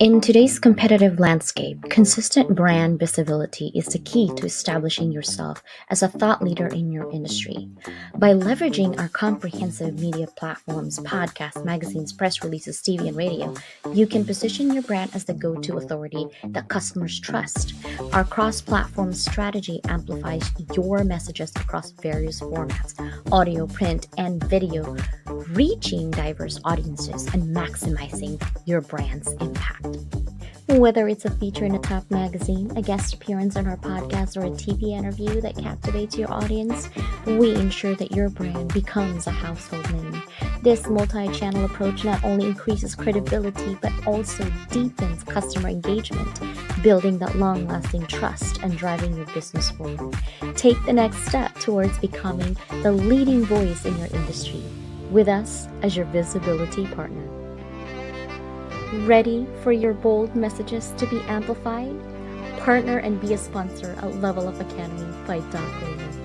In today's competitive landscape, consistent brand visibility is the key to establishing yourself as a thought leader in your industry. By leveraging our comprehensive media platforms, podcasts, magazines, press releases, TV, and radio, you can position your brand as the go to authority that customers trust. Our cross platform strategy amplifies your messages across various formats audio, print, and video, reaching diverse audiences and maximizing your brand's impact. Whether it's a feature in a top magazine, a guest appearance on our podcast, or a TV interview that captivates your audience, we ensure that your brand becomes a household name. This multi channel approach not only increases credibility but also deepens customer engagement, building that long lasting trust and driving your business forward. Take the next step towards becoming the leading voice in your industry with us as your visibility partner. Ready for your bold messages to be amplified? Partner and be a sponsor at Level Up Academy by Doc Leland.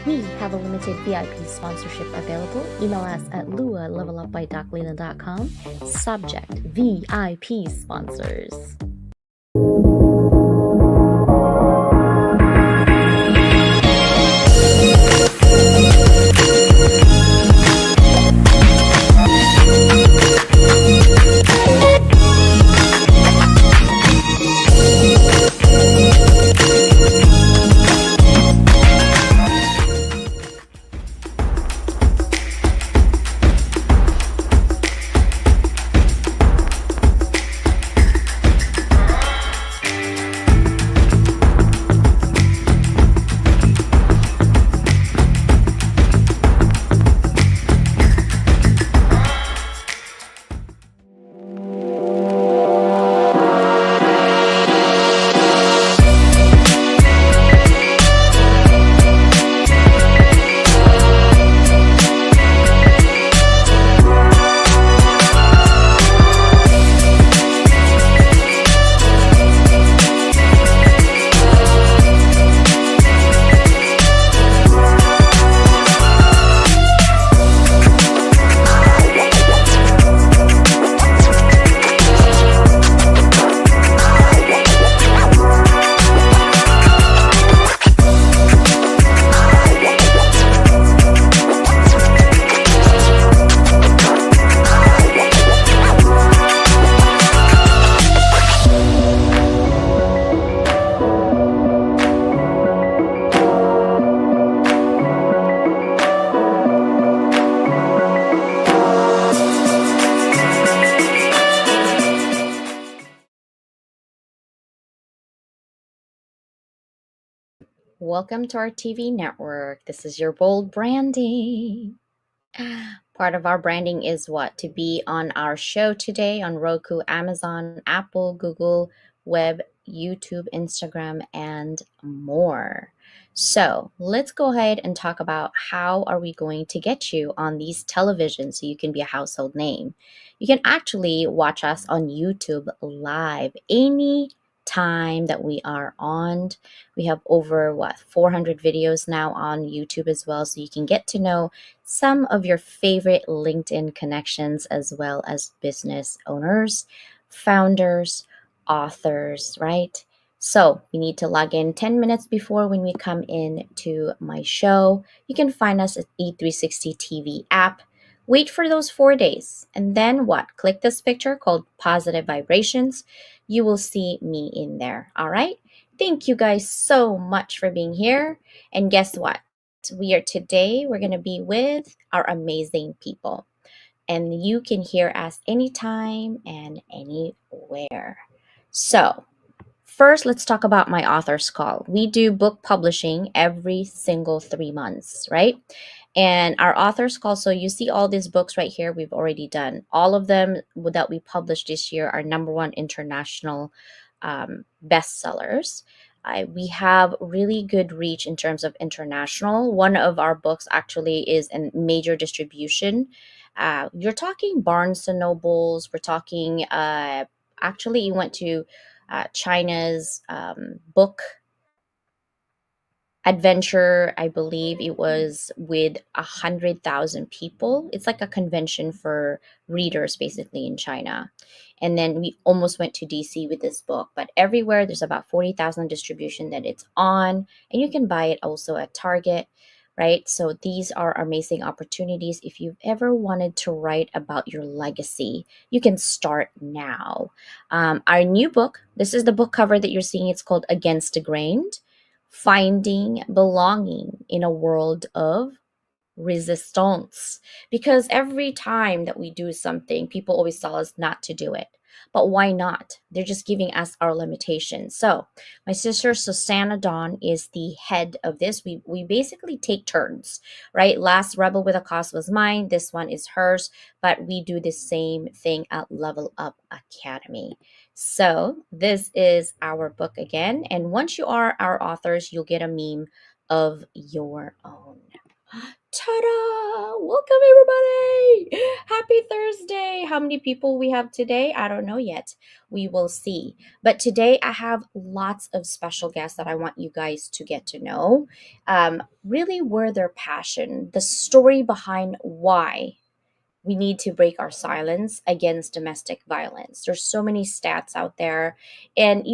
We have a limited VIP sponsorship available. Email us at lua@levelupbydocleland.com. Subject: VIP sponsors. Welcome to our TV network. This is your bold branding. Part of our branding is what? To be on our show today on Roku, Amazon, Apple, Google, Web, YouTube, Instagram, and more. So let's go ahead and talk about how are we going to get you on these televisions so you can be a household name. You can actually watch us on YouTube live any time that we are on. We have over 400 videos now on YouTube as well, so you can get to know some of your favorite LinkedIn connections as well as business owners, founders, authors, right? So you need to log in 10 minutes before when we come in to my show. You can find us at E360 TV app. Wait for those 4 days. And then what? Click this picture called Positive Vibrations. You will see me in there. All right. Thank you guys so much for being here. And guess what? We're going to be with our amazing people. And you can hear us anytime and anywhere. So, first, let's talk about my author's call. We do book publishing every single 3 months, right? And our author's call, so you see all these books right here, we've already done. All of them that we published this year are #1 international bestsellers. We have really good reach in terms of international. One of our books actually is in major distribution. You're talking Barnes and Nobles. We're talking, actually, it went to China's book adventure. I believe it was with 100,000 people. It's like a convention for readers basically in China. And then we almost went to DC with this book, but everywhere there's about 40,000 distribution that it's on, and you can buy it also at Target, right? So these are amazing opportunities. If you've ever wanted to write about your legacy, you can start now. Our new book, this is the book cover that you're seeing. It's called Against the Grain: Finding Belonging in a World of Resistance. Because every time that we do something, people always tell us not to do it. But why not? They're just giving us our limitations. So, my sister Susanna Dawn is the head of this. We basically take turns, right? Last Rebel with a Cause was mine. This one is hers, but we do the same thing at Level Up Academy. So, this is our book again. And once you are our authors, you'll get a meme of your own. Ta-da! Welcome everybody! Happy Thursday! How many people we have today? I don't know yet. We will see. But today I have lots of special guests that I want you guys to get to know. Really where their passion, the story behind why we need to break our silence against domestic violence. There's so many stats out there. And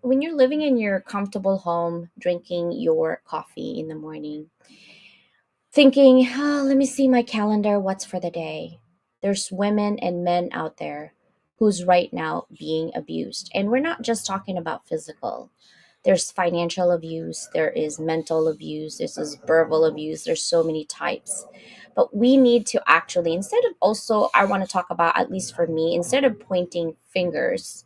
when you're living in your comfortable home, drinking your coffee in the morning, thinking, oh, let me see my calendar, what's for the day. There's women and men out there who's right now being abused. And we're not just talking about physical. There's financial abuse, there is mental abuse, there's verbal abuse, there's so many types. But we need to actually, instead of also, I want to talk about, at least for me, instead of pointing fingers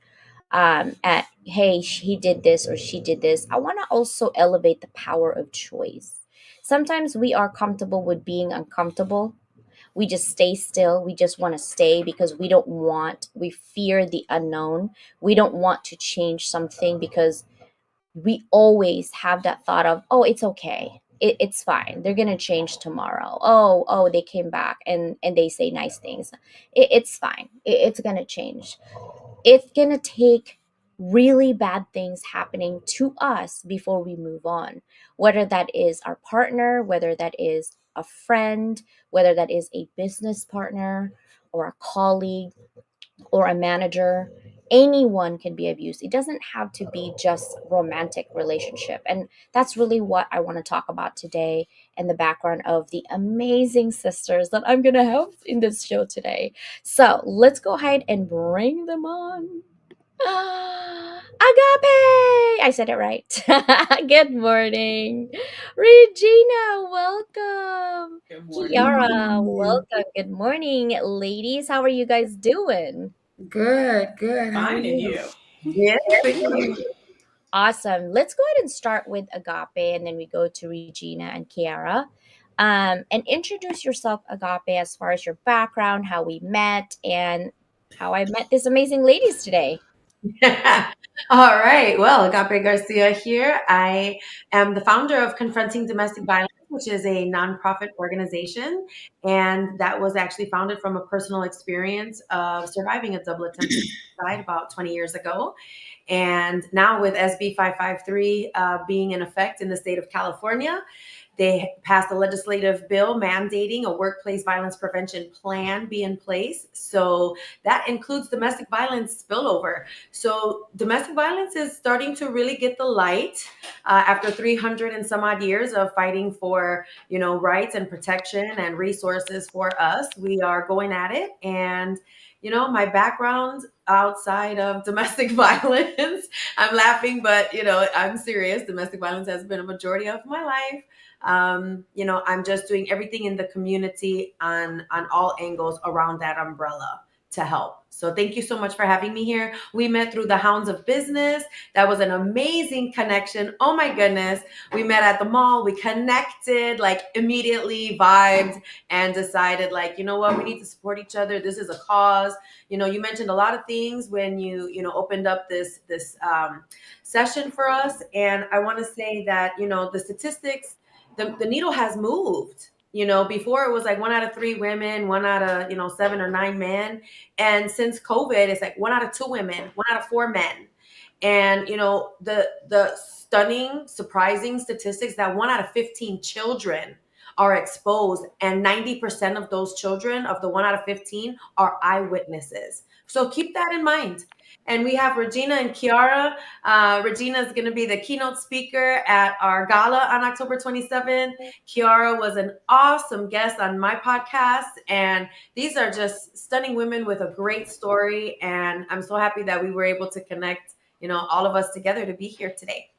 at, hey, he did this or she did this, I want to also elevate the power of choice. Sometimes we are comfortable with being uncomfortable. We just stay still. We just want to stay because we fear the unknown. We don't want to change something because we always have that thought of, oh, it's okay. It's fine. They're gonna change tomorrow. Oh, they came back and they say nice things. It's fine. It's gonna change. It's going to take really bad things happening to us before we move on, whether that is our partner, whether that is a friend, whether that is a business partner or a colleague or a manager. Anyone can be abused. It doesn't have to be just romantic relationship. And that's really what I want to talk about today, and the background of the amazing sisters that I'm going to have in this show today. So let's go ahead and bring them on. Agape! I said it right. Good morning. Regina, welcome. Good morning. Kiara, welcome. Good morning. Ladies, how are you guys doing? Good. How are Fine, and you? you? Yes, thank you. Awesome. Let's go ahead and start with Agape, and then we go to Regina and Kiara. And introduce yourself, Agape, as far as your background, how we met, and how I met these amazing ladies today. All right. Well, Agape Garcia here. I am the founder of Confronting Domestic Violence, which is a nonprofit organization. And that was actually founded from a personal experience of surviving a double attempted suicide about 20 years ago. And now with SB 553 being in effect in the state of California, they passed a legislative bill mandating a workplace violence prevention plan be in place. So that includes domestic violence spillover. So domestic violence is starting to really get the light after 300 and some odd years of fighting for, rights and protection and resources for us. We are going at it. And my background outside of domestic violence, I'm laughing, but I'm serious. Domestic violence has been a majority of my life. I'm just doing everything in the community on all angles around that umbrella to help. So thank you so much for having me here. We met through the Hounds of Business. That was an amazing connection. Oh my goodness. We met at the mall. We connected, like immediately vibed and decided like, you know what, we need to support each other. This is a cause. You mentioned a lot of things when you opened up this session for us. And I want to say that, the statistics, the needle has moved. Before it was like 1 out of 3 women, 1 out of 7 or 9 men. And since COVID, it's like 1 out of 2 women, 1 out of 4 men. And the stunning, surprising statistics that 1 out of 15 children are exposed, and 90% of those children, of the 1 out of 15, are eyewitnesses. So keep that in mind. And we have Regina and Kiara. Regina is going to be the keynote speaker at our gala on October 27th. Kiara was an awesome guest on my podcast. And these are just stunning women with a great story. And I'm so happy that we were able to connect, all of us together to be here today.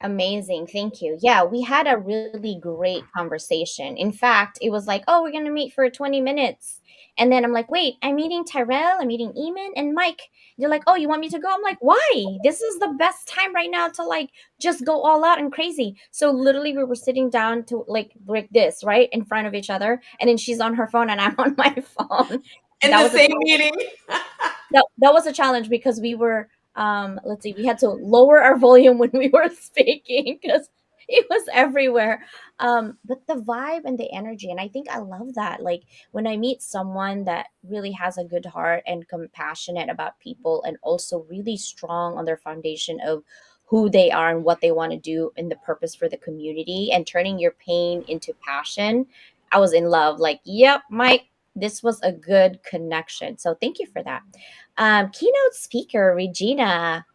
Amazing. Thank you. Yeah, we had a really great conversation. In fact, it was like, oh, we're going to meet for 20 minutes. And then I'm like, wait, I'm meeting Tyrell, I'm meeting Eamon and Mike. They're like, oh, you want me to go? I'm like, why? This is the best time right now to like just go all out and crazy. So literally we were sitting down to like this, right? In front of each other. And then she's on her phone and I'm on my phone. In That the was same meeting. that was a challenge because we were let's see, we had to lower our volume when we were speaking because it was everywhere. But the vibe and the energy, and I think I love that. Like when I meet someone that really has a good heart and compassionate about people and also really strong on their foundation of who they are and what they want to do and the purpose for the community and turning your pain into passion. I was in love. Like, yep, Mike, this was a good connection. So thank you for that. Keynote speaker Regina,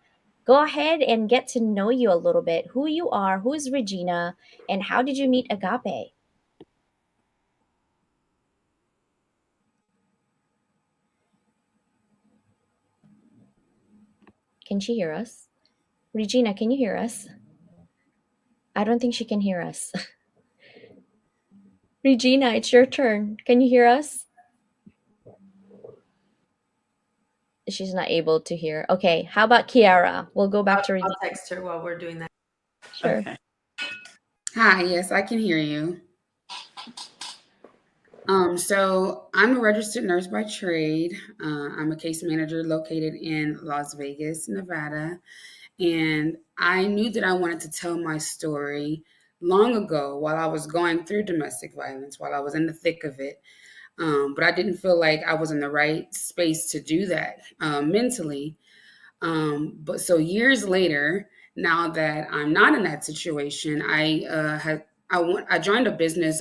go ahead and get to know you a little bit. Who you are, who is Regina, and how did you meet Agape? Can she hear us? Regina, can you hear us? I don't think she can hear us. Regina, it's your turn. Can you hear us? She's not able to hear. Okay, how about Kiara? We'll go back to Regina. I'll text her while we're doing that. Sure. Okay. Hi, yes, I can hear you. So I'm a registered nurse by trade. I'm a case manager located in Las Vegas, Nevada. And I knew that I wanted to tell my story long ago while I was going through domestic violence, while I was in the thick of it. But I didn't feel like I was in the right space to do that mentally. But so years later, now that I'm not in that situation, I joined a business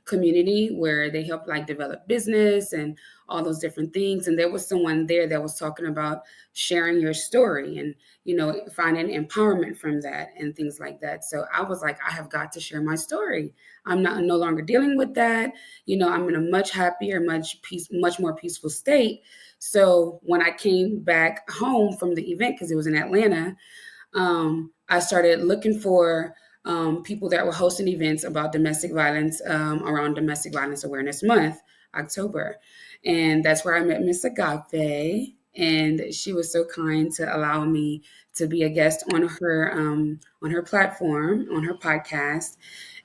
community where they help like develop business and all those different things. And there was someone there that was talking about sharing your story and finding empowerment from that and things like that. So I was like, I have got to share my story. I'm no longer dealing with that. I'm in a much happier, much more peaceful state. So when I came back home from the event, because it was in Atlanta, I started looking for people that were hosting events about domestic violence around Domestic Violence Awareness Month, October. And that's where I met Miss Agape. And she was so kind to allow me to be a guest on her platform, on her podcast.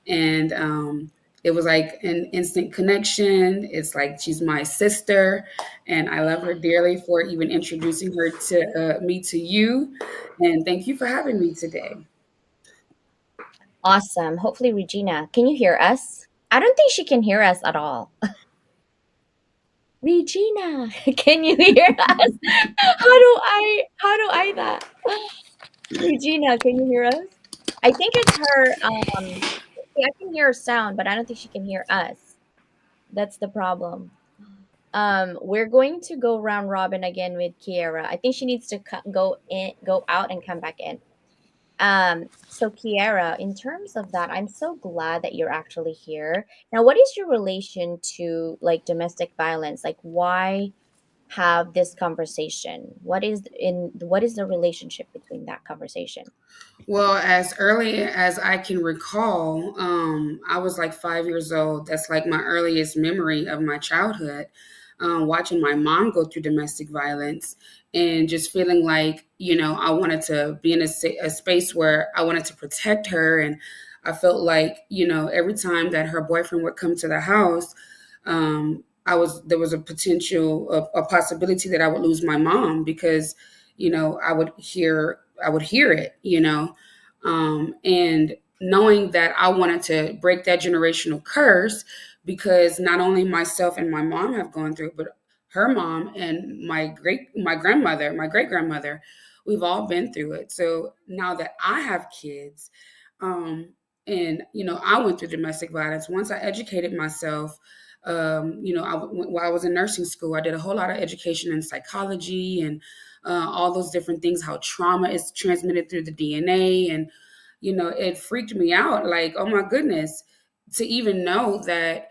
And it was like an instant connection. It's like she's my sister, and I love her dearly for even introducing her to me to you. And thank you for having me today. Awesome. Hopefully, Regina, can you hear us? I don't think she can hear us at all. Regina, can you hear us? How do I that? Regina, can you hear us? I think it's her. I can hear her sound, but I don't think she can hear us. That's the problem. We're going to go round robin again with Kiara. I think she needs to go out, and come back in. So Kiara, in terms of that, I'm so glad that you're actually here. Now, what is your relation to like domestic violence? Like, why have this conversation? What is the relationship between that conversation? Well, as early as I can recall, I was like 5 years old. That's like my earliest memory of my childhood, watching my mom go through domestic violence and just feeling like, I wanted to be in a space where I wanted to protect her. And I felt like, every time that her boyfriend would come to the house, there was a a possibility that I would lose my mom because, I would hear it, and knowing that I wanted to break that generational curse because not only myself and my mom have gone through it, but her mom, and my great grandmother, we've all been through it. So now that I have kids, um, and I went through domestic violence. Once I educated myself, while I was in nursing school, I did a whole lot of education in psychology and all those different things, how trauma is transmitted through the DNA. And, it freaked me out. Like, oh my goodness, to even know that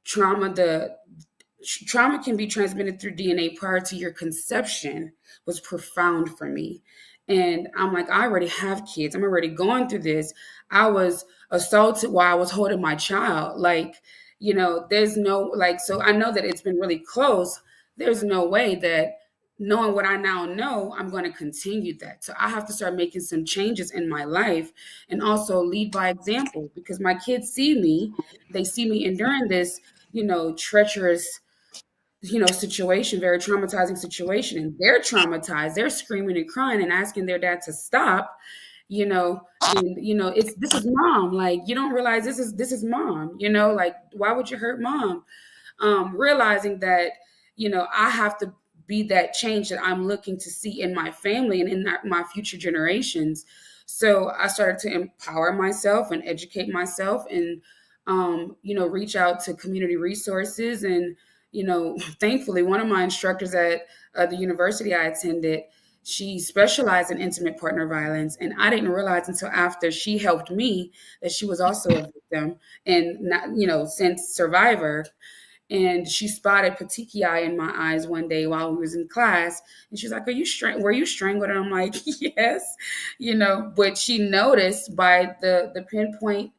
trauma, trauma can be transmitted through DNA prior to your conception was profound for me. And I'm like, I already have kids. I'm already going through this. I was assaulted while I was holding my child. Like, there's no, like, so I know that it's been really close. There's no way that, knowing what I now know, I'm going to continue that. So I have to start making some changes in my life and also lead by example, because my kids see me, they see me enduring this, treacherous, situation, very traumatizing situation. And they're traumatized. They're screaming and crying and asking their dad to stop, and it's, this is mom. Like, you don't realize this is mom, like, why would you hurt mom? Realizing that, I have to be that change that I'm looking to see in my family and in my future generations. So I started to empower myself and educate myself and, reach out to community resources. And, thankfully, one of my instructors at the university I attended, she specialized in intimate partner violence. And I didn't realize until after she helped me that she was also a victim and not, since survivor. And she spotted petechiae in my eyes one day while we was in class, and she's like, were you strangled? And I'm like, yes, but she noticed by the pinpoint,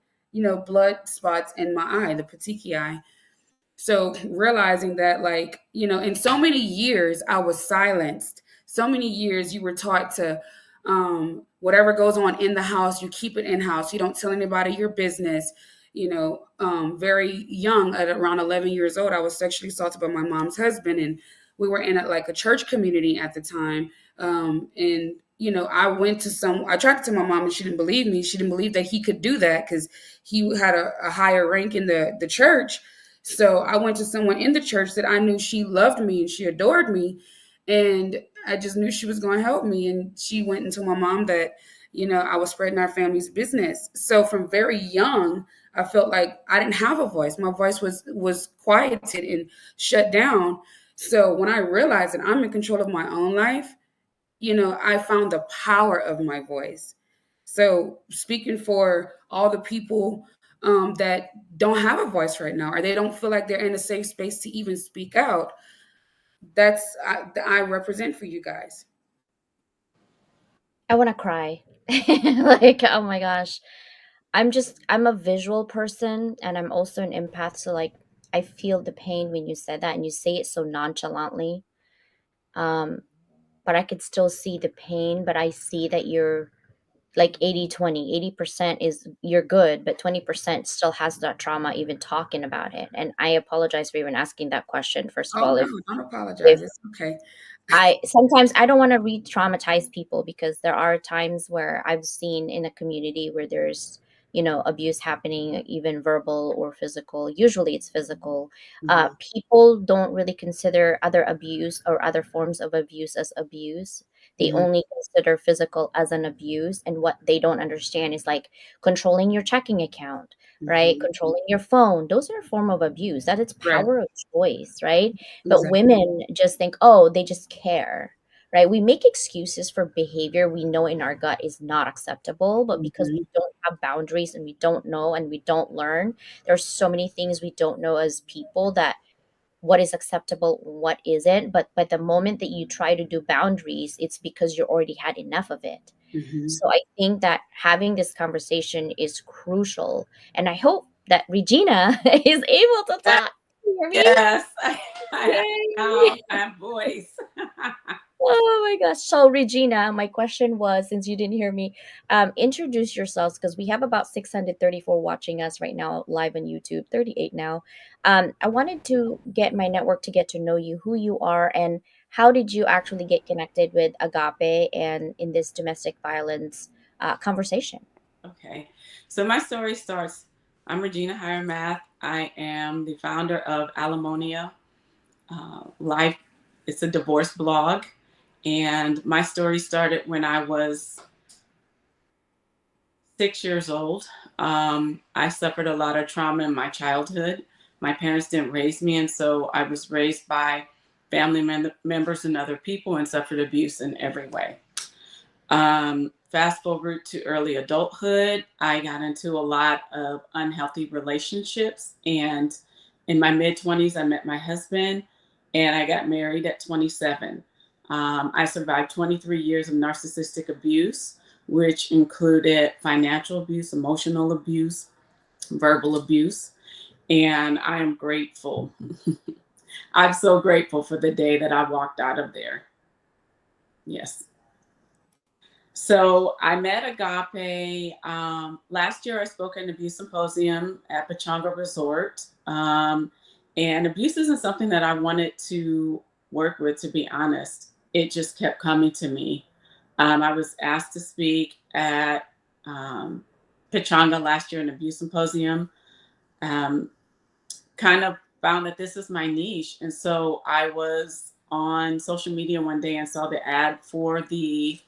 blood spots in my eye, the petechiae. So realizing that, like, in so many years I was silenced. So many years you were taught to, whatever goes on in the house, you keep it in house. You don't tell anybody your business. Very young, at around 11 years old, I was sexually assaulted by my mom's husband, and we were in a church community at the time. And I tried to tell my mom, and she didn't believe me. She didn't believe that he could do that because he had a higher rank in the church. So I went to someone in the church that I knew she loved me and she adored me. And I just knew she was going to help me. And she went and told my mom that, I was spreading our family's business. So from very young, I felt like I didn't have a voice. My voice was quieted and shut down. So when I realized that I'm in control of my own life, I found the power of my voice. So speaking for all the people that don't have a voice right now, or they don't feel like they're in a safe space to even speak out, I represent for you guys. I want to cry. Like, oh my gosh. I'm a visual person and I'm also an empath. So, like, I feel the pain when you said that and you say it so nonchalantly. Um, but I could still see the pain, but I see that you're like 80/20. 80% is you're good, but 20% still has that trauma even talking about it. And I apologize for even asking that question, first of Oh all. no, don't If apologize. It's okay. I sometimes I don't want to re-traumatize people because there are times where I've seen in a community where there's, abuse happening, even verbal or physical. Usually it's physical. Mhm. People don't really consider other abuse or other forms of abuse as abuse. They Mhm. only consider physical as an abuse. And what they don't understand is like controlling your checking account, right? Mhm. Controlling your phone. Those are a form of abuse. That is Right. power of choice, right? But Exactly. women just think, oh, they just care, right? We make excuses for behavior we know in our gut is not acceptable, but because we Mhm. don't have boundaries and we don't know and we don't learn, there's so many things we don't know as people, that what is acceptable, what isn't. But by the moment that you try to do boundaries, it's because you already had enough of it. Mhm. So I think that having this conversation is crucial. And I hope that Regina is able to Yes, talk. You hear me? yes. Yay! I have voice. Oh my gosh. So, Regina, my question was, since you didn't hear me, introduce yourselves because we have about 634 watching us right now live on YouTube, 38 now. I wanted to get my network to get to know you, who you are, and how did you actually get connected with Agape and in this domestic violence conversation? Okay. So my story starts. I'm Regina Hiremath. I am the founder of Alamonia Life it's a divorce blog. And my story started when I was 6 years old. I suffered a lot of trauma in my childhood. My parents didn't raise me, and so I was raised by family members and other people and suffered abuse in every way. Fast forward to early adulthood, I got into a lot of unhealthy relationships. And in my mid 20s, I met my husband and I got married at 27. I survived 23 years of narcissistic abuse, which included financial abuse, emotional abuse, verbal abuse. And I am grateful. I'm so grateful for the day that I walked out of there. Yes. So I met Agape. Last year I spoke at an abuse symposium at Pechanga Resort. And abuse isn't something that I wanted to work with, to be honest. It just kept coming to me. I was asked to speak at Pechanga last year, an abuse symposium. Kind of found that this is my niche. And so I was on social media one day and saw the ad for the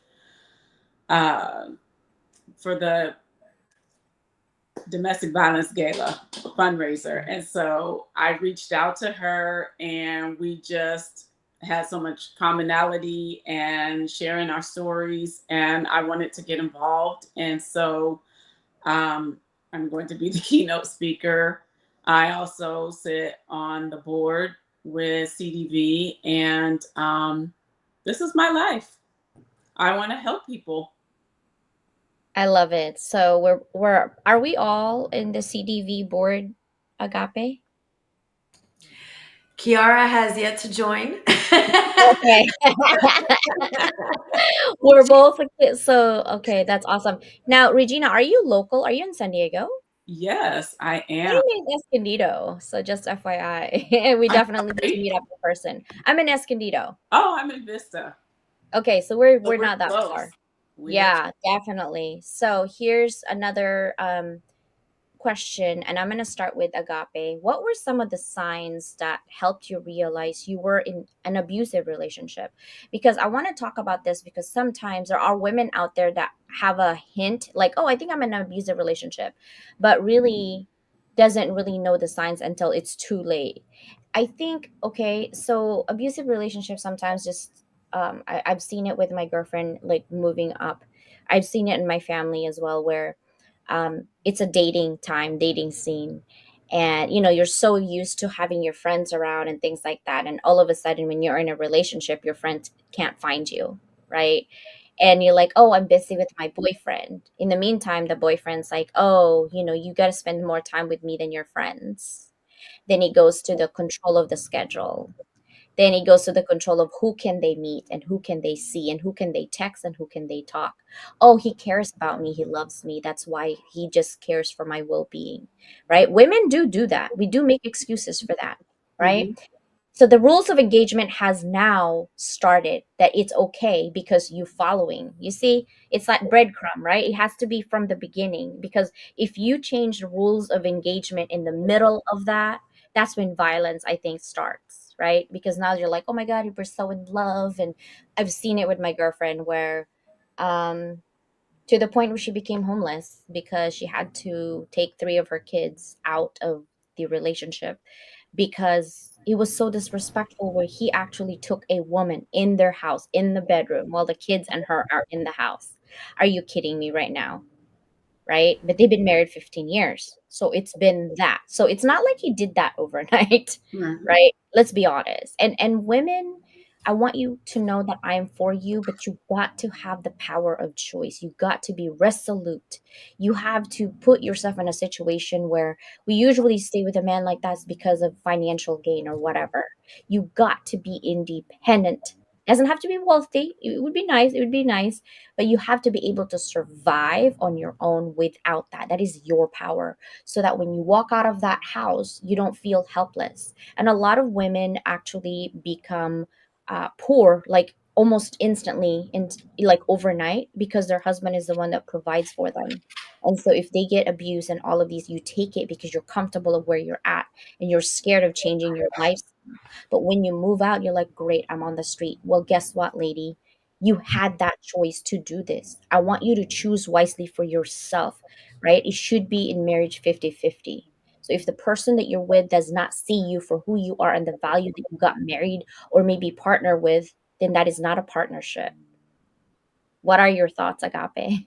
domestic violence gala fundraiser. And so I reached out to her and we just had so much commonality and sharing our stories, and I wanted to get involved. And so I'm going to be the keynote speaker. I also sit on the board with CDV, and this is my life. I want to help people. I love it. So are we all in the CDV board, Agape? Kiara has yet to join. Okay. We're both so okay, that's awesome. Now, Regina, are you local? Are you in San Diego? Yes, I am. I'm in Escondido, so just FYI. We definitely need to meet up in person. I'm in Escondido. Oh, I'm in Vista. Okay, so we're So not that close. far. We're Yeah, definitely. So here's another question, and I'm going to start with Agape. What were some of the signs that helped you realize you were in an abusive relationship? Because I want to talk about this because sometimes there are women out there that have a hint like, oh, I think I'm in an abusive relationship, but really doesn't really know the signs until it's too late. I think, okay, so abusive relationships sometimes just, I've seen it with my girlfriend, like moving up. I've seen it in my family as well, where it's a dating scene, and you're so used to having your friends around and things like that, and all of a sudden when you're in a relationship your friends can't find you, right? And you're like, oh, I'm busy with my boyfriend. In the meantime, the boyfriend's like, oh, you got to spend more time with me than your friends. Then he goes to the control of the schedule. Then it goes to the control of who can they meet and who can they see and who can they text and who can they talk. Oh, he cares about me. He loves me. That's why he just cares for my well-being, right? Women do that. We do make excuses for that, right? Mhm. So the rules of engagement has now started that it's okay because you following. You see, it's like breadcrumb, right? It has to be from the beginning, because if you change the rules of engagement in the middle of that, that's when violence, I think, starts, right? Because now you're like, oh my God, we're so in love. And I've seen it with my girlfriend where um to the point where she became homeless because she had to take 3 of her kids out of the relationship because it was so disrespectful, where he actually took a woman in their house in the bedroom while the kids and her are in the house. Are you kidding me right now? Right? But they've been married 15 years. So it's been that. So it's not like he did that overnight, Right. right? Let's be honest. And women, I want you to know that I am for you, but you got to have the power of choice. You got to be resolute. You have to put yourself in a situation where we usually stay with a man like that's because of financial gain or whatever. You got to be independent. Doesn't have to be wealthy. It would be nice. It would be nice, but you have to be able to survive on your own without that. That is your power, so that when you walk out of that house, you don't feel helpless. And a lot of women actually become poor, like almost instantly, and like overnight, because their husband is the one that provides for them. And so if they get abused and all of these, you take it because you're comfortable of where you're at and you're scared of changing your life, But when you move out, you're like, great, I'm on the street. Well, guess what, lady? You had that choice to do this. I want you to choose wisely for yourself, right? It should be in marriage 50-50. So if the person that you're with does not see you for who you are and the value that you got married or maybe partner with, then that is not a partnership. What are your thoughts, Agape?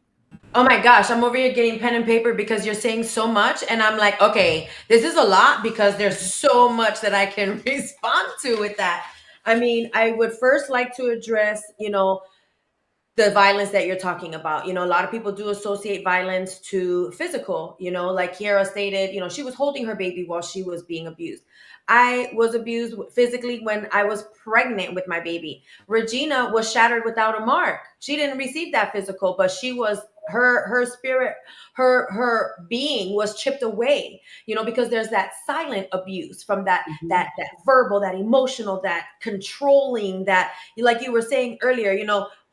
Oh my gosh, I'm over here getting pen and paper because you're saying so much. And I'm like, okay, this is a lot because there's so much that I can respond to with that. I mean, I would first like to address, the violence that you're talking about. A lot of people do associate violence to physical, like Kiara stated, she was holding her baby while she was being abused. I was abused physically when I was pregnant with my baby. Regina was shattered without a mark. She didn't receive that physical, but she was her spirit, her being was chipped away, because there's that silent abuse from that verbal, that emotional, that controlling, that, like you were saying earlier,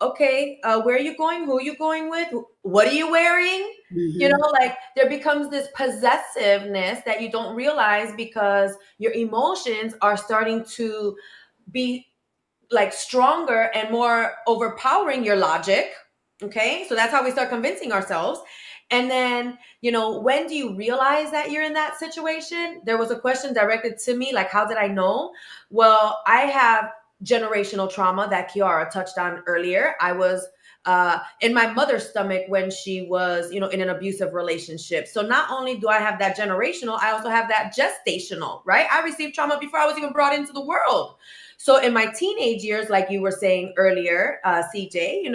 okay, where are you going? Who are you going with? What are you wearing? Like there becomes this possessiveness that you don't realize because your emotions are starting to be like stronger and more overpowering your logic. Okay, so that's how we start convincing ourselves. And then, when do you realize that you're in that situation? There was a question directed to me, like, how did I know? Well, I have generational trauma that Kiara touched on earlier. I was in my mother's stomach when she was, in an abusive relationship. So not only do I have that generational, I also have that gestational, right? I received trauma before I was even brought into the world. So in my teenage years, like you were saying earlier, CJ, in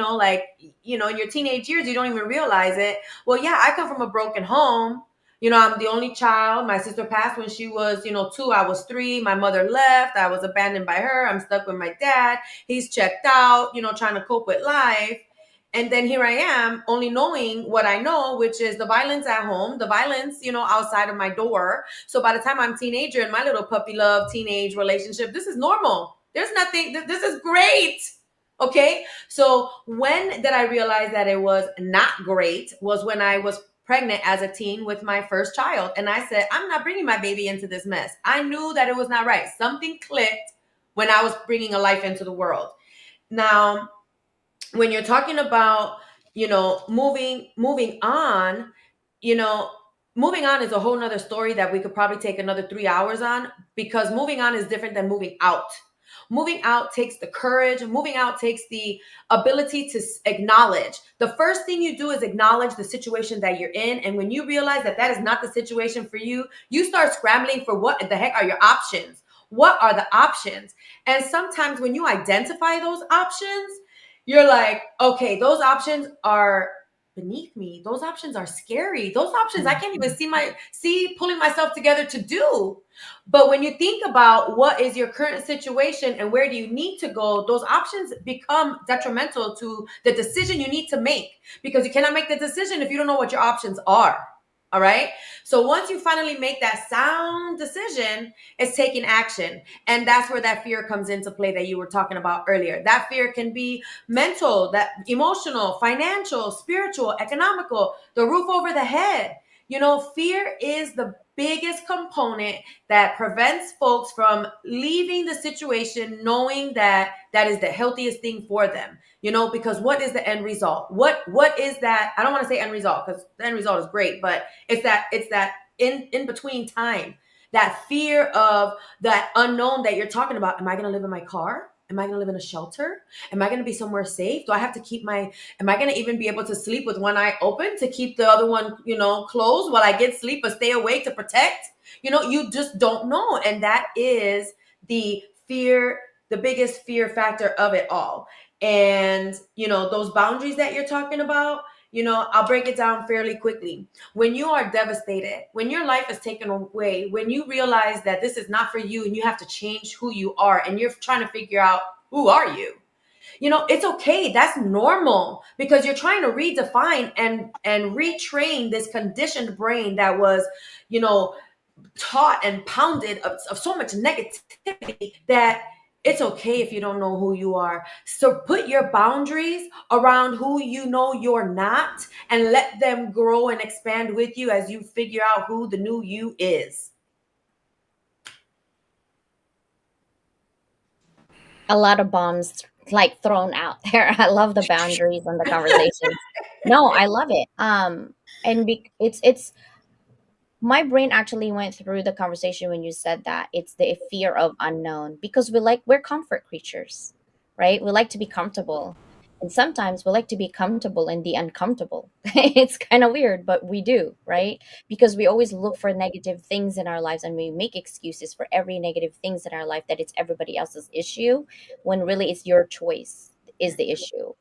your teenage years, you don't even realize it. Well, yeah, I come from a broken home. I'm the only child. My sister passed when she was, 2. I was 3. My mother left. I was abandoned by her. I'm stuck with my dad. He's checked out, trying to cope with life. And then here I am, only knowing what I know, which is the violence at home, the violence, outside of my door. So by the time I'm a teenager in my little puppy love teenage relationship, this is normal. There's nothing, this is great. Okay. So when did I realize that it was not great was when I was pregnant as a teen with my first child. And I said, I'm not bringing my baby into this mess. I knew that it was not right. Something clicked when I was bringing a life into the world. Now, when you're talking about, moving on, moving on is a whole nother story that we could probably take another 3 hours on, because moving on is different than moving out. Moving out takes the courage. Moving out takes the ability to acknowledge. The first thing you do is acknowledge the situation that you're in. And when you realize that that is not the situation for you, you start scrambling for what the heck are your options? What are the options? And sometimes when you identify those options, you're like, okay, those options are beneath me. Those options are scary. Those options I can't even see pulling myself together to do. But when you think about what is your current situation and where do you need to go, those options become detrimental to the decision you need to make, because you cannot make the decision if you don't know what your options are. All right. So once you finally make that sound decision, it's taking action. And that's where that fear comes into play that you were talking about earlier. That fear can be mental, that emotional, financial, spiritual, economical, the roof over the head. Fear is the biggest component that prevents folks from leaving the situation knowing that that is the healthiest thing for them. Because what is the end result? What is that? I don't want to say end result, because the end result is great, but it's that in between time, that fear of that unknown that you're talking about. Am I going to live in my car? Am I going to live in a shelter? Am I going to be somewhere safe? Do I have to am I going to even be able to sleep with one eye open to keep the other one, closed while I get sleep or stay awake to protect? You just don't know. And that is the fear, the biggest fear factor of it all. And, those boundaries that you're talking about, I'll break it down fairly quickly. When you are devastated, when your life is taken away, when you realize that this is not for you and you have to change who you are and you're trying to figure out who are you, it's okay. That's normal, because you're trying to redefine and retrain this conditioned brain that was, taught and pounded of so much negativity that it's okay if you don't know who you are. So put your boundaries around who you know you're not and let them grow and expand with you as you figure out who the new you is. A lot of bombs like thrown out there. I love the boundaries and the conversations. No, I love it. And it's my brain actually went through the conversation when you said that it's the fear of unknown because we're comfort creatures, right? We like to be comfortable, and sometimes we like to be comfortable in the uncomfortable. It's kind of weird, but we do, right? Because we always look for negative things in our lives and we make excuses for every negative things in our life that it's everybody else's issue when really it's your choice is the issue,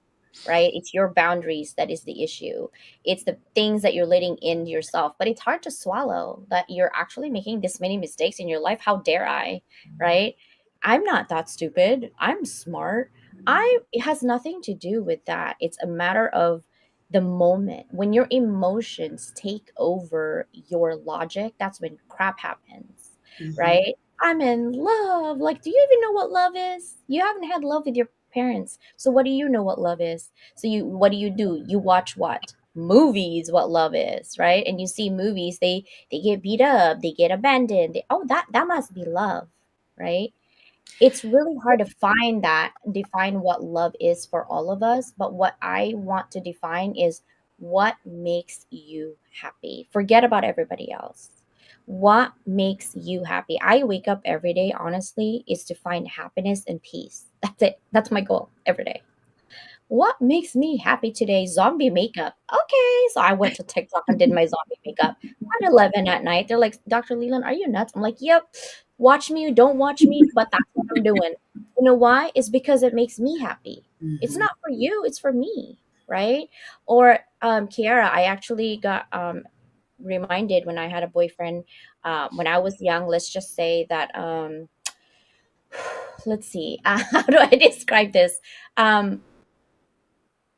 right? It's your boundaries that is the issue. It's the things that you're letting in yourself, but it's hard to swallow that you're actually making this many mistakes in your life. How dare I, right? I'm not that stupid. I'm smart. I It has nothing to do with that. It's a matter of the moment when your emotions take over your logic. That's when crap happens, Mm-hmm. right? I'm in love. Like, do you even know what love is? You haven't had love with your parents, so what do you know what love is? So what do? You watch what? Movies, what love is, right? And you see movies, they get beat up, they get abandoned. Oh, that must be love, right? It's really hard to define what love is for all of us, but what I want to define is what makes you happy. Forget about everybody else. What makes you happy? I wake up every day, honestly, is to find happiness and peace. That's it. That's my goal every day. What makes me happy today? Zombie makeup. Okay, so I went to TikTok and did my zombie makeup at 11 at night. They're like, Dr. Leland, are you nuts? I'm like, yep. Watch me, don't watch me, but that's what I'm doing. You know why? It's because it makes me happy. It's Mm-hmm. not for you, it's for me, right? Or Kiara, I actually got reminded when I had a boyfriend when I was young. Let's just say that let's see, how do I describe this? Um,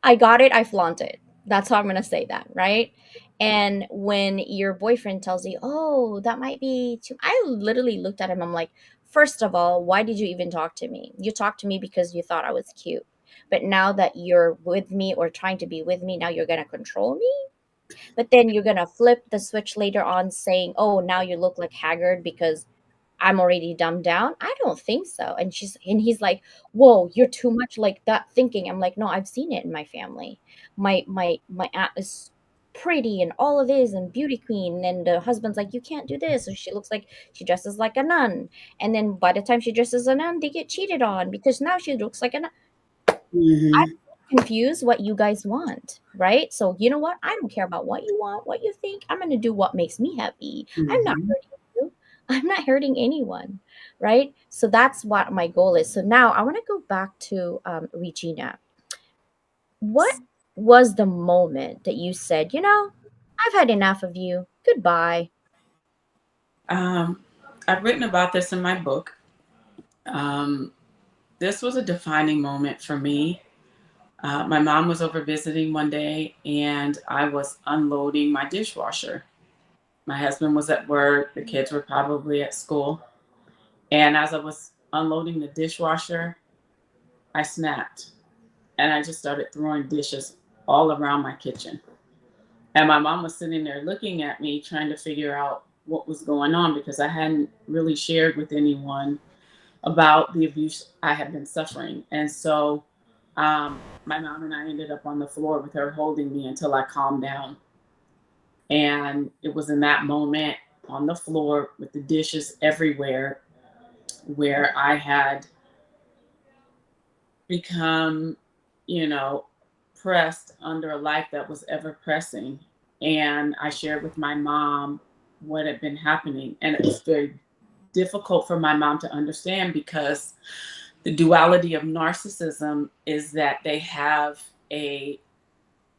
I got it, I flaunt it. That's how I'm gonna say that, right? And when your boyfriend tells you, "Oh, that might be too," I literally looked at him. I'm like, first of all, why did you even talk to me? You talked to me because you thought I was cute. But now that you're with me or trying to be with me, now you're gonna control me. But then you're gonna flip the switch later on, saying, "Oh, now you look like haggard because I'm already dumbed down." I don't think so. And he's like, "Whoa, you're too much like that thinking." I'm like, "No, I've seen it in my family. My aunt is pretty and all of this and beauty queen, and the husband's like, you can't do this." So she looks like she dresses like a nun. And then by the time she dresses a nun, they get cheated on because now she looks like a nun. I'm Mm-hmm. confused what you guys want, right? So you know what? I don't care about what you want, what you think. I'm gonna do what makes me happy. I'm not Mm-hmm. hurting you. I'm not hurting anyone, right? So that's what my goal is. So now I want to go back to Regina. What was the moment that you said, I've had enough of you. Goodbye. Um, I've written about this in my book. Um, this was a defining moment for me. My mom was over visiting one day, and I was unloading my dishwasher. My husband was at work, the kids were probably at school. And as I was unloading the dishwasher, I snapped and I just started throwing dishes all around my kitchen. And my mom was sitting there looking at me, trying to figure out what was going on because I hadn't really shared with anyone about the abuse I had been suffering. And so my mom and I ended up on the floor with her holding me until I calmed down. And it was in that moment on the floor with the dishes everywhere where I had become, you know, pressed under a life that was ever pressing. And I shared with my mom what had been happening. And it was very difficult for my mom to understand because the duality of narcissism is that they have a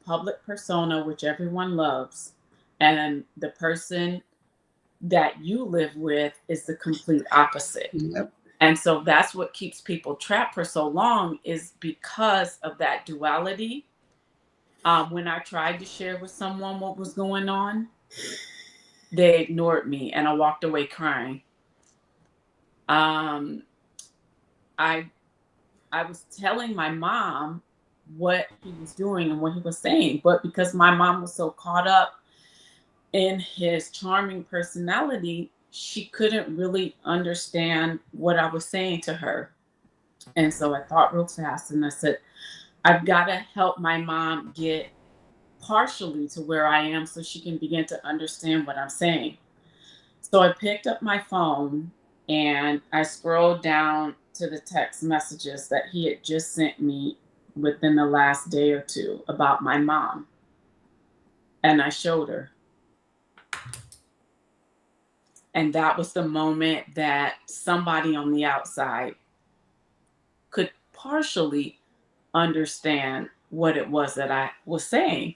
public persona which everyone loves, and the person that you live with is the complete opposite. Yep. And so that's what keeps people trapped for so long is because of that duality. When I tried to share with someone what was going on, they ignored me and I walked away crying. Um, I I was telling my mom what he was doing and what he was saying, but because my mom was so caught up in his charming personality, she couldn't really understand what I was saying to her. And so I thought real fast and I said, I've got to help my mom get partially to where I am so she can begin to understand what I'm saying. So I picked up my phone and I scrolled down to the text messages that he had just sent me within the last day or two about my mom. And I showed her. And that was the moment that somebody on the outside could partially understand what it was that I was saying.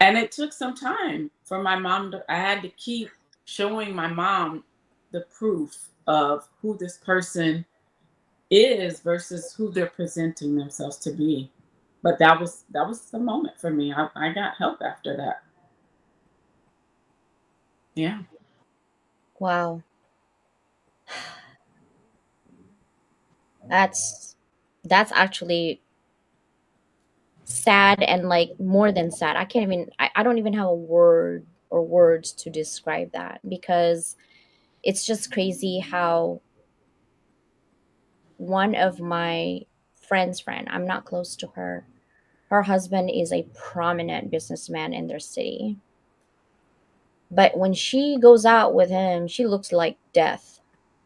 And it took some time for my mom I had to keep showing my mom the proof of who this person is versus who they're presenting themselves to be. But that was the moment for me. I got help after that. Yeah. Wow. That's actually sad, and like more than sad. I don't even have a word or words to describe that, because it's just crazy how one of my friend, I'm not close to her. Her husband is a prominent businessman in their city. But when she goes out with him, she looks like death,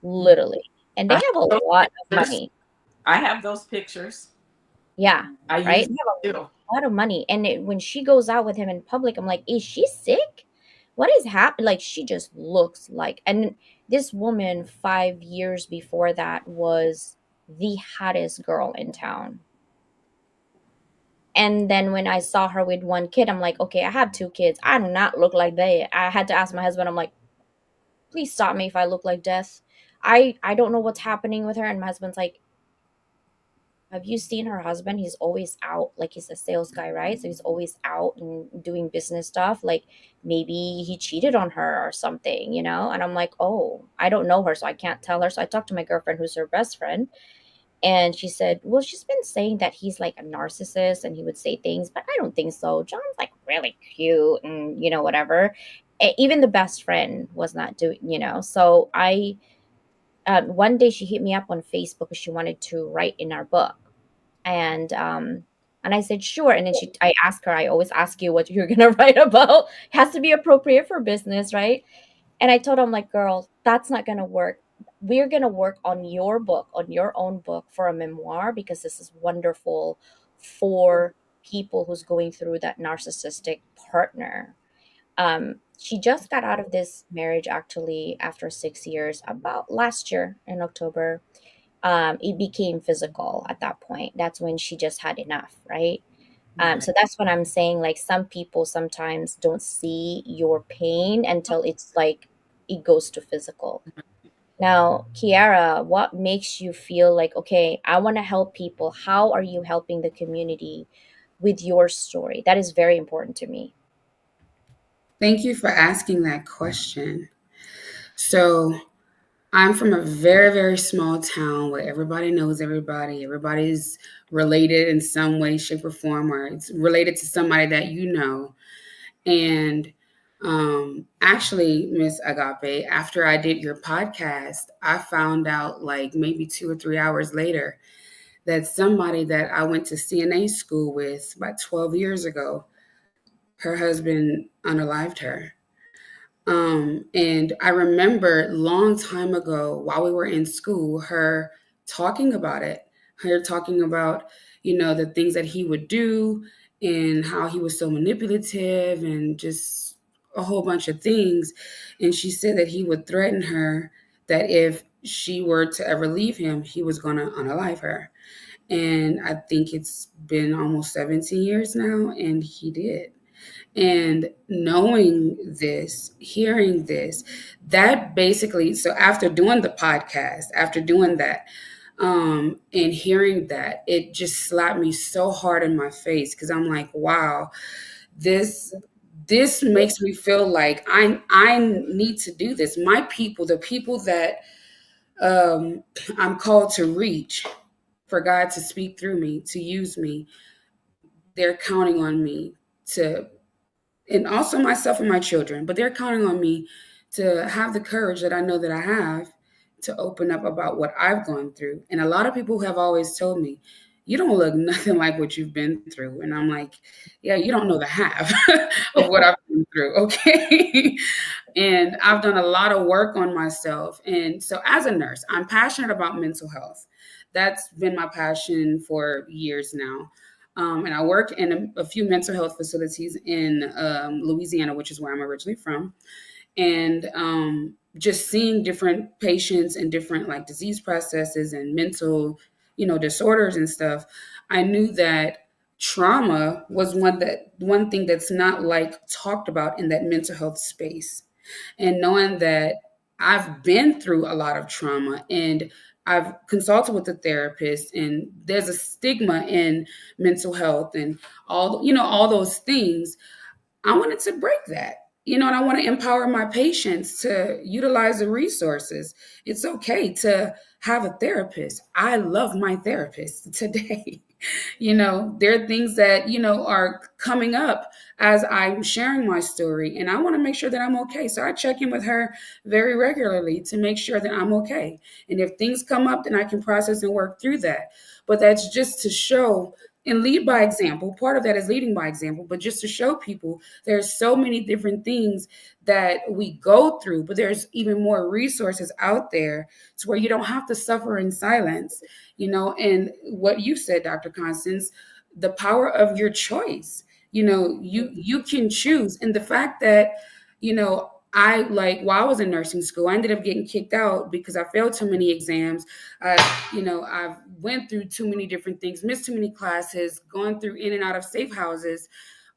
literally. And they I have have a those lot of pictures. money. I have those pictures. Yeah, I right? use They them have too. a lot of money. And when she goes out with him in public, I'm like, is she sick? What is happening? Like, she just looks like. And this woman, 5 years before that, was the hottest girl in town. And then when I saw her with one kid, I'm like, okay, I have two kids. I do not look like they. I had to ask my husband, I'm like, please stop me if I look like death. I don't know what's happening with her. And my husband's like, have you seen her husband? He's always out. Like, he's a sales guy, right? So he's always out and doing business stuff. Like, maybe he cheated on her or something, you know? And I'm like, oh, I don't know her, so I can't tell her. So I talked to my girlfriend, who's her best friend. And she said, well, she's been saying that he's like a narcissist and he would say things, but I don't think so. John's like really cute and, whatever. Even the best friend was not doing, So one day she hit me up on Facebook because she wanted to write in our book. And I said, sure. And then I asked her, I always ask you what you're going to write about. It has to be appropriate for business, right? And I told him, like, girl, that's not going to work. We're going to work on your book, on your own book for a memoir, because this is wonderful for people who's going through that narcissistic partner. She just got out of this marriage actually after 6 years, about last year in October. It became physical at that point. That's when she just had enough, right? So that's what I'm saying. Like, some people sometimes don't see your pain until it's like it goes to physical. Now, Kiara, what makes you feel like, okay, I want to help people? How are you helping the community with your story? That is very important to me. Thank you for asking that question. So, I'm from a very, very small town where everybody knows everybody. Everybody's related in some way, shape, or form, or it's related to somebody that you know. And actually, Miss Agape, after I did your podcast, I found out like maybe 2 or 3 hours later that somebody that I went to CNA school with about 12 years ago, her husband unalived her. And I remember long time ago while we were in school, her talking about it, her talking about, the things that he would do and how he was so manipulative and just a whole bunch of things. And she said that he would threaten her that if she were to ever leave him, he was going to unalive her. And I think it's been almost 17 years now, and he did. And knowing this, hearing this, that basically, so after doing the podcast, after doing that, and hearing that, it just slapped me so hard in my face because I'm like, wow, this this makes me feel like I need to do this. My people, the people that I'm called to reach, for God to speak through me, to use me, they're counting on me to, and also myself and my children, but they're counting on me to have the courage that I know that I have to open up about what I've gone through. And a lot of people have always told me, you don't look nothing like what you've been through. And I'm like, yeah, you don't know the half of what I've been through. Okay. And I've done a lot of work on myself. And so as a nurse, I'm passionate about mental health. That's been my passion for years now. And I work in a few mental health facilities in Louisiana, which is where I'm originally from. And just seeing different patients and different like disease processes and mental, disorders and stuff, I knew that trauma was one thing that's not like talked about in that mental health space. And knowing that I've been through a lot of trauma and I've consulted with a therapist, and there's a stigma in mental health and all those things. I wanted to break that, and I want to empower my patients to utilize the resources. It's okay to have a therapist. I love my therapist today. There are things that, are coming up as I'm sharing my story, and I want to make sure that I'm okay. So I check in with her very regularly to make sure that I'm okay. And if things come up, then I can process and work through that. But that's just to show and lead by example. Part of that is leading by example, but just to show people there's so many different things that we go through, but there's even more resources out there to where you don't have to suffer in silence, and what you said, Dr. Constance, the power of your choice. You can choose. And the fact that, while I was in nursing school, I ended up getting kicked out because I failed too many exams. I've went through too many different things, missed too many classes, gone through in and out of safe houses,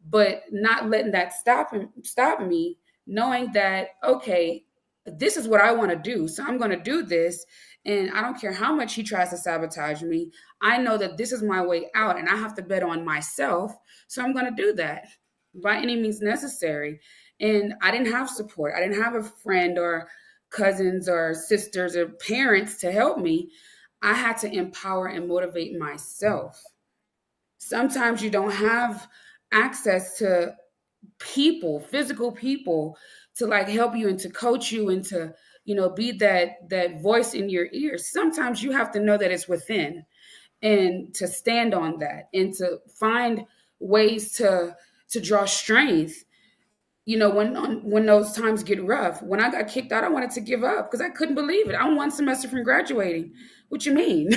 but not letting that stop me, knowing that, okay, this is what I want to do. So I'm going to do this. And I don't care how much he tries to sabotage me. I know that this is my way out and I have to bet on myself. So I'm going to do that by any means necessary. And I didn't have support. I didn't have a friend or cousins or sisters or parents to help me. I had to empower and motivate myself. Sometimes you don't have access to people, physical people, to like help you and to coach you and to, be that voice in your ears. Sometimes you have to know that it's within and to stand on that and to find ways to draw strength. When those times get rough. When I got kicked out, I wanted to give up because I couldn't believe it. I'm one semester from graduating. What you mean?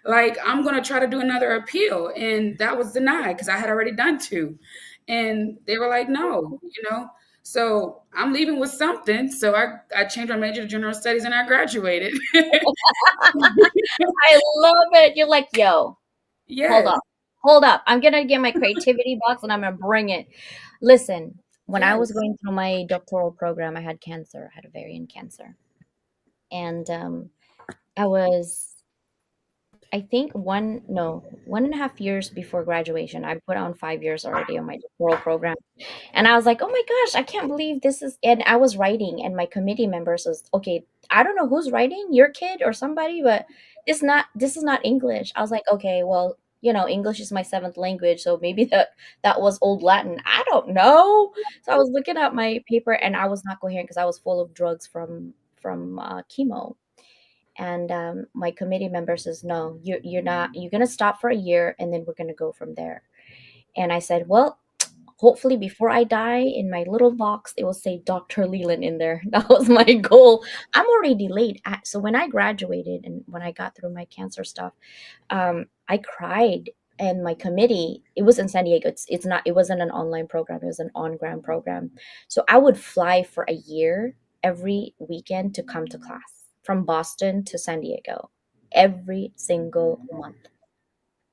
Like, I'm going to try to do another appeal. And that was denied because I had already done two. And they were like, no. So I'm leaving with something. So I changed my major to general studies and I graduated. I love it. You're like, yo, Yes. hold up. I'm going to get my creativity box and I'm going to bring it. Listen, when I was Yes. going through my doctoral program, I had cancer. I had ovarian cancer. And I was, I think 1.5 years before graduation. I put on 5 years already on my doctoral program. And I was like, oh my gosh, I can't believe this is, and I was writing, and my committee members was, okay, I don't know who's writing, your kid or somebody, but this is not English. I was like, okay, well, English is my seventh language, so maybe that was old Latin. I don't know. So I was looking at my paper, and I was not coherent because I was full of drugs from chemo. And my committee member says, no, you're not. You're gonna stop for a year, and then we're gonna go from there. And I said, well, hopefully before I die, in my little box, it will say Dr. Leland in there. That was my goal. I'm already delayed. So when I graduated and when I got through my cancer stuff, I cried. And my committee, it was in San Diego. It wasn't an online program. It was an on-ground program. So I would fly for a year every weekend to come to class from Boston to San Diego every single month,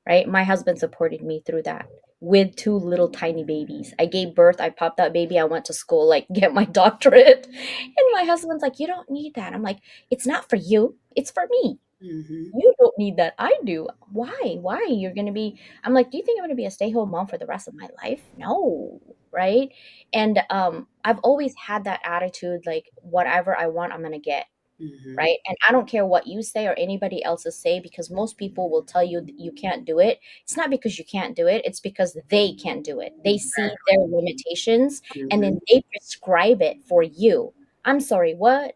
right? My husband supported me through that with two little tiny babies. I gave birth, I popped that baby, I went to school, like get my doctorate. And my husband's like, you don't need that. I'm like, it's not for you, it's for me. Hmm. You don't need that. I do. Why? Why? You're going to be, I'm like, do you think I'm going to be a stay home mom for the rest of my life? No. Right. And I've always had that attitude, like, whatever I want, I'm going to get. Hmm. Right. And I don't care what you say or anybody else's say, because most people will tell you that you can't do it. It's not because you can't do it. It's because they can't do it. They see their limitations and Hmm. then they prescribe it for you. I'm sorry, what?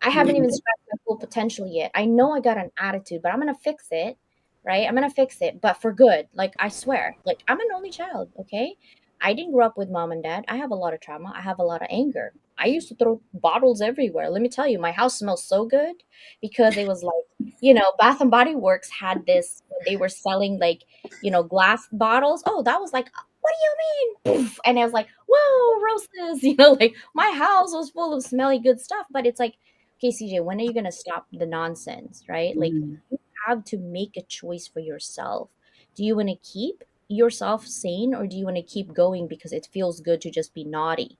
I haven't even scratched my full potential yet. I know I got an attitude, but I'm gonna fix it, right? I'm gonna fix it, but for good. Like I swear, like I'm an only child, okay? I didn't grow up with mom and dad. I have a lot of trauma. I have a lot of anger. I used to throw bottles everywhere. Let me tell you, my house smells so good because it was like, Bath and Body Works had this when they were selling like, glass bottles. Oh, that was like, what do you mean? Poof. And I was like, whoa, roses, like my house was full of smelly good stuff. But it's like, okay, CJ, when are you going to stop the nonsense, right? Like, Mhm. you have to make a choice for yourself. Do you want to keep yourself sane or do you want to keep going because it feels good to just be naughty,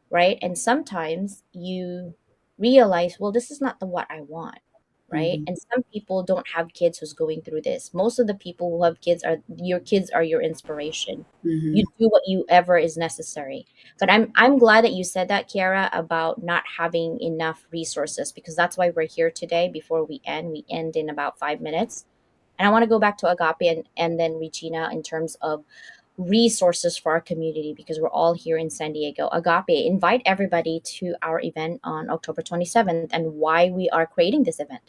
right? And sometimes you realize, well, this is not the what I want, right? Mhm. And some people don't have kids who's going through this. Most of the people who have kids are your inspiration. You Mhm. do what you ever is necessary. But I'm glad that you said that, Kiara, about not having enough resources because that's why we're here today. Before we end, in about 5 minutes. And I want to go back to Agape and then Regina in terms of resources for our community because we're all here in San Diego. Agape, invite everybody to our event on October 27th and why we are creating this event.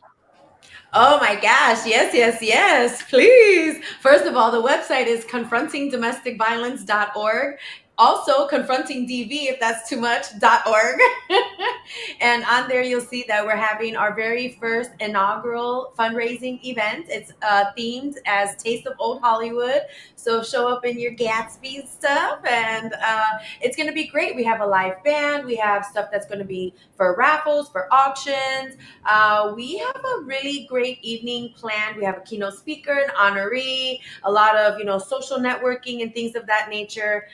Oh my gosh. Yes, yes, yes. Please. First of all, the website is confrontingdomesticviolence.org. Also, confrontingdv, if that's too much.org. And on there, you'll see that we're having our very first inaugural fundraising event. It's themed as Taste of Old Hollywood. So show up in your Gatsby stuff, and it's going to be great. We have a live band. We have stuff that's going to be for raffles, for auctions. We have a really great evening planned. We have a keynote speaker, an honoree, a lot of social networking and things of that nature.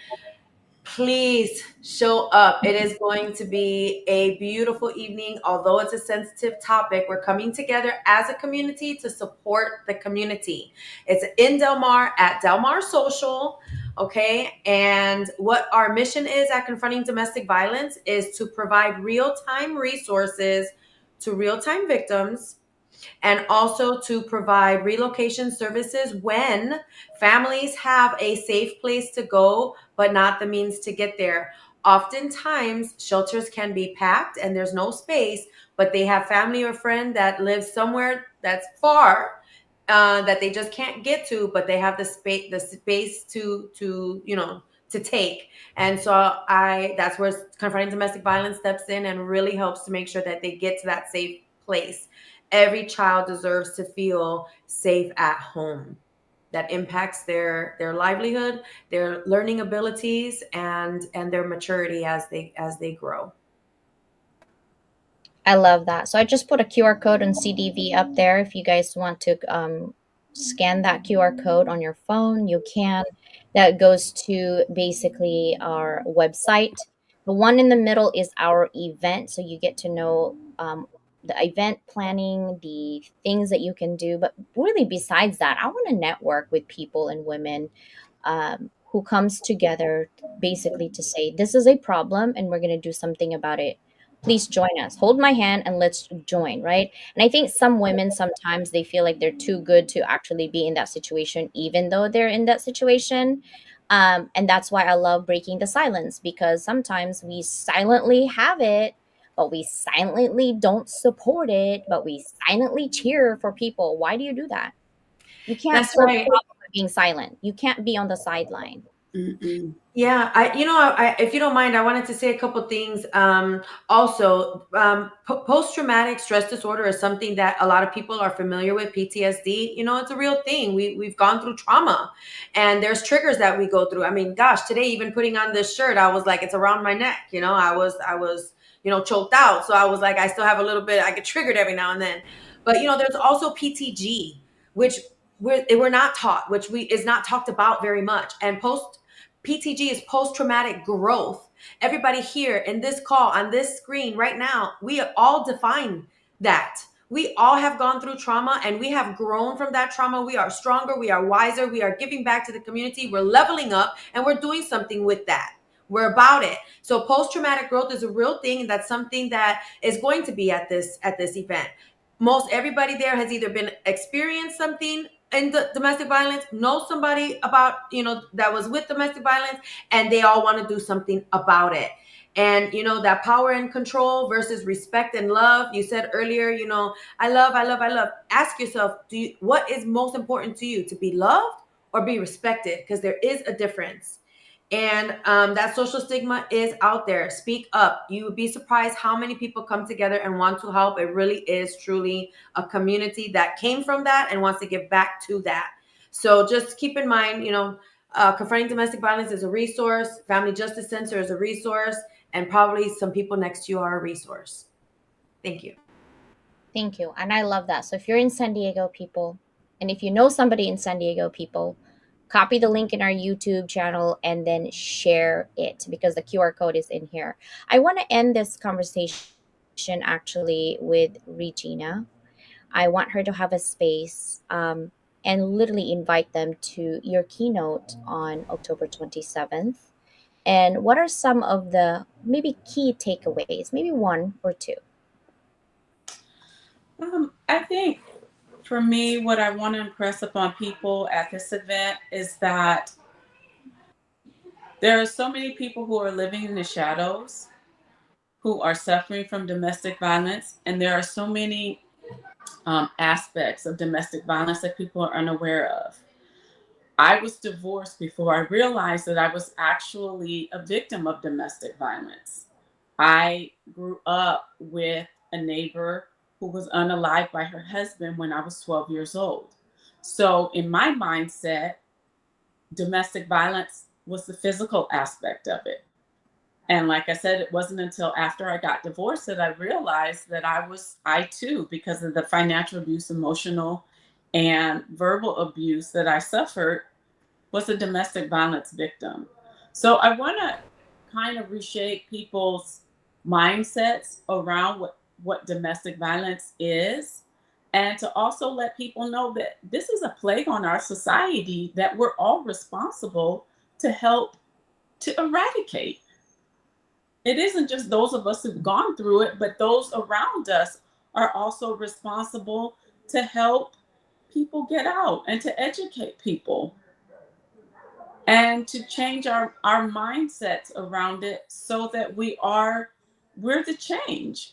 Please show up. It is going to be a beautiful evening. Although it's a sensitive topic, we're coming together as a community to support the community. It's in Del Mar at Del Mar Social. Okay. And what our mission is at Confronting Domestic Violence is to provide real-time resources to real-time victims and also to provide relocation services when families have a safe place to go, but not the means to get there. Oftentimes, shelters can be packed and there's no space, but they have family or friend that lives somewhere that's far that they just can't get to, but they have the space to take. And so that's where Confronting Domestic Violence steps in and really helps to make sure that they get to that safe place. Every child deserves to feel safe at home. That impacts their livelihood, their learning abilities, and their maturity as they grow. I love that. So I just put a QR code on CDV up there. If you guys want to scan that QR code on your phone, you can. That goes to basically our website. The one in the middle is our event. So you get to know the event planning, the things that you can do. But really, besides that, I want to network with people and women who comes together basically to say, this is a problem and we're going to do something about it. Please join us. Hold my hand and let's join, right? And I think some women sometimes they feel like they're too good to actually be in that situation, even though they're in that situation. And that's why I love breaking the silence because sometimes we silently have it, but we silently don't support it, but we silently cheer for people. Why do you do that? You can't That's solve right. problems by being silent. You can't be on the sideline. Mm-mm. Yeah, if you don't mind, I wanted to say a couple things. Also, post-traumatic stress disorder is something that a lot of people are familiar with. PTSD, it's a real thing. We've gone through trauma, and there's triggers that we go through. I mean, gosh, today even putting on this shirt, I was like, it's around my neck. I was choked out, so I was like, I still have a little bit. I get triggered every now and then, but there's also PTG, which we're not taught, which we is not talked about very much, and post PTG is post traumatic growth. Everybody here in this call, on this screen right now, we all define that. We all have gone through trauma and we have grown from that trauma. We are stronger, we are wiser, we are giving back to the community, we're leveling up, and we're doing something with that. We're about it. So post traumatic growth is a real thing, and that's something that is going to be at this event. Most everybody there has either been experienced something in the domestic violence, know somebody about, that was with domestic violence, and they all want to do something about it. And that power and control versus respect and love. You said earlier, I love, I love, I love. Ask yourself, what is most important to you, to be loved or be respected? Because there is a difference. And that social stigma is out there. Speak up. You would be surprised how many people come together and want to help. It really is truly a community that came from that and wants to give back to that. So just keep in mind, Confronting Domestic Violence is a resource. Family Justice Center is a resource. And probably some people next to you are a resource. Thank you. Thank you. And I love that. So if you're in San Diego, people, and if you know somebody in San Diego, people, copy the link in our YouTube channel and then share it because the QR code is in here. I want to end this conversation actually with Regina. I want her to have a space and literally invite them to your keynote on October 27th. And what are some of the maybe key takeaways, maybe one or two? I think for me, what I want to impress upon people at this event is that there are so many people who are living in the shadows, who are suffering from domestic violence, and there are so many aspects of domestic violence that people are unaware of. I was divorced before I realized that I was actually a victim of domestic violence. I grew up with a neighbor who was unalived by her husband when I was 12 years old. So, in my mindset, domestic violence was the physical aspect of it. And like I said, it wasn't until after I got divorced that I realized that I too, because of the financial abuse, emotional, and verbal abuse that I suffered, was a domestic violence victim. So I want to kind of reshape people's mindsets around what domestic violence is, and to also let people know that this is a plague on our society that we're all responsible to help to eradicate. It isn't just those of us who've gone through it, but those around us are also responsible to help people get out and to educate people and to change our mindsets around it so that we're the change.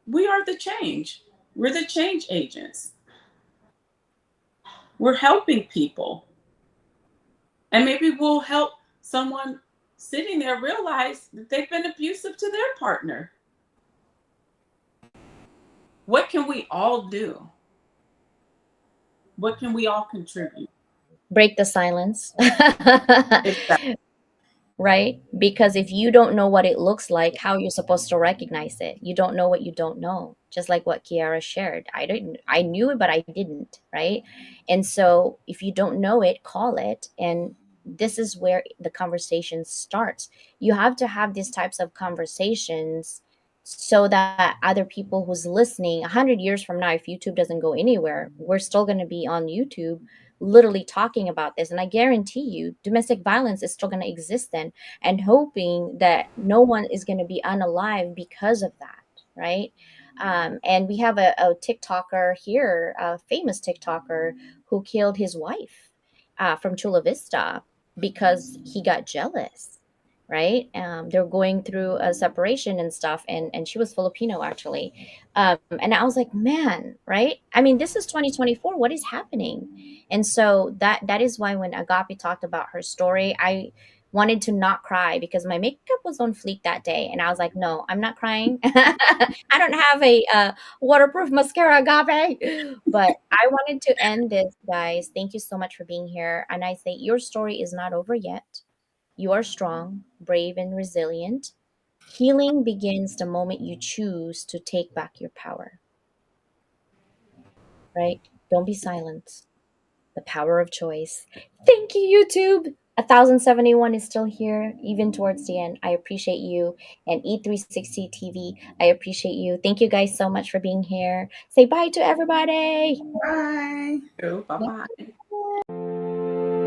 We are the change. We're the change agents. We're helping people. And maybe we'll help someone sitting there realize that they've been abusive to their partner. What can we all do? What can we all contribute? Break the silence. Exactly. Right? Because if you don't know what it looks like, how are you supposed to recognize it? You don't know what you don't know. Just like what Kiara shared. I knew it, but I didn't, right? And so if you don't know it, call it. And this is where the conversation starts. You have to have these types of conversations so that other people who's listening 100 years from now, if YouTube doesn't go anywhere, we're still going to be on YouTube literally talking about this. And I guarantee you domestic violence is still going to exist then, and hoping that no one is going to be unalive because of that, right? And we have a TikToker here, a famous TikToker, who killed his wife from Chula Vista because he got jealous, right? They're going through a separation and stuff, and she was Filipino actually. And I was like, man, right? I mean, this is 2024. What is happening? And so that is why when Agape talked about her story, I wanted to not cry because my makeup was on fleek that day, and I was like, no, I'm not crying. I don't have a waterproof mascara, Agape. But I wanted to end this, guys. Thank you so much for being here. And I say your story is not over yet. You are strong, brave, and resilient. Healing begins the moment you choose to take back your power, right? Don't be silent. The power of choice. Thank you, YouTube. 1071 is still here, even towards the end. I appreciate you. And E360 TV, I appreciate you. Thank you guys so much for being here. Say bye to everybody. Bye. Bye bye.